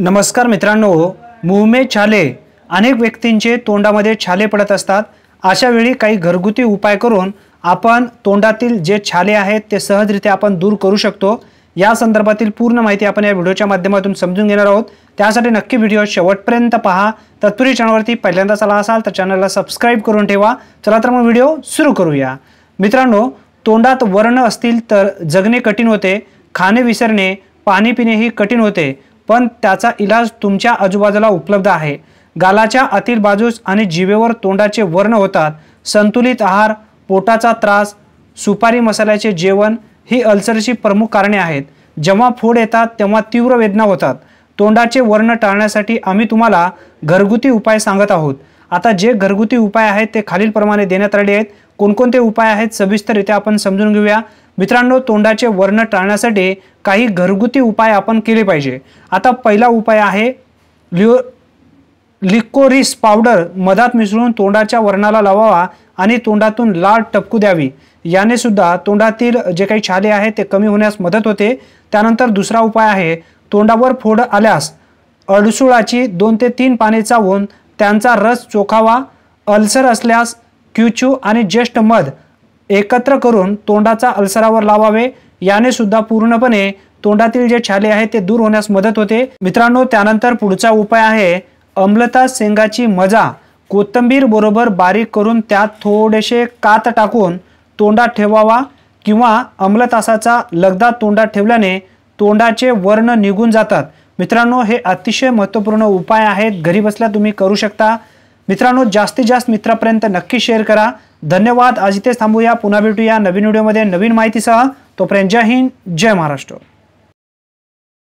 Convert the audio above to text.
नमस्कार मित्रांनो, मुंह में छाले अनेक व्यक्तींचे तोंडामध्ये छाले पडत असतात। अशा वेळी काही घरगुती उपाय करून आपण तोंडातील जे छाले आहेत ते सहजरित्या आपण दूर करू शकतो। या संदर्भातील पूर्ण माहिती आपण या व्हिडिओच्या माध्यमातून समजून घेणार आहोत। त्यासाठी नक्की व्हिडिओ शेवटपर्यंत पहा। तत्पूर्वी चॅनलवरती पहिल्यांदाच आला असाल तर चॅनलला सबस्क्राइब करून ठेवा। चला तर मग व्हिडिओ सुरू करूया। मित्रांनो, तोंडात वर्ण असतील तर जगणे कठीण होते, खाणे विसरणे, पाणी पिणे ही कठीण होते, पण त्याचा इलाज तुमच्या आजूबाजूला उपलब्ध आहे। गालाच्या आतील बाजूस आणि जिभेवर तोंडाचे वर्ण होतात। संतुलित आहार, पोटाचा त्रास, सुपारी मसाल्याचे जेवण ही अल्सरची प्रमुख कारणे आहेत। जेव्हा फोड येतात तेव्हा तीव्र वेदना होतात। तोंडाचे वर्ण टाळण्यासाठी आम्ही तुम्हाला घरगुती उपाय सांगत आहोत। आता जे घरगुती उपाय आहेत ते खालीलप्रमाणे देण्यात आले आहेत। कोणकोणते उपाय आहेत सविस्तररित्या आपण समजून घेऊया। मित्रांनो, तोंडाचे वर्ण टाळण्यासाठी काही घरगुती उपाय आपण केले पाहिजे। आता पहिला उपाय आहे लिकोरिस पावडर मधात मिसळून तोंडाच्या वर्णाला लावावा आणि तोंडातून लाळ टपकू द्यावी। याने सुद्धा तोंडातील जे काही छाले आहेत ते कमी होण्यास मदत होते। त्यानंतर दुसरा उपाय आहे तोंडावर फोड आल्यास अडसुळाची 2 ते 3 पाने चावून त्यांचा रस चोखावा। अल्सर असल्यास क्युचू आणि ज्येष्ठ मध एकत्र करून तोंडाचा अल्सरावर लावावे। याने सुद्धा पूर्णपणे तोंडातील जे छाले आहेत ते दूर होण्यास मदत होते। मित्रांनो, त्यानंतर पुढचा उपाय आहे अम्लता शेंगाची मजा कोथिंबीर बरोबर बारीक करून त्यात थोडेसे कात टाकून तोंडात ठेवावा किंवा अम्लतासाचा लगदा तोंडात ठेवल्याने तोंडाचे वर्ण निघून जातात। मित्रांनो, हे अतिशय महत्त्वपूर्ण उपाय आहेत, घरी बसल्या तुम्ही करू शकता। मित्रांनो, जास्तीत जास्त मित्रांपर्यंत नक्की शेअर करा। धन्यवाद। आज इथेच थांबूया, पुन्हा भेटूया नवीन व्हिडिओमध्ये नवीन माहितीसह। तोपर्यंत जय हिंद, जय महाराष्ट्र।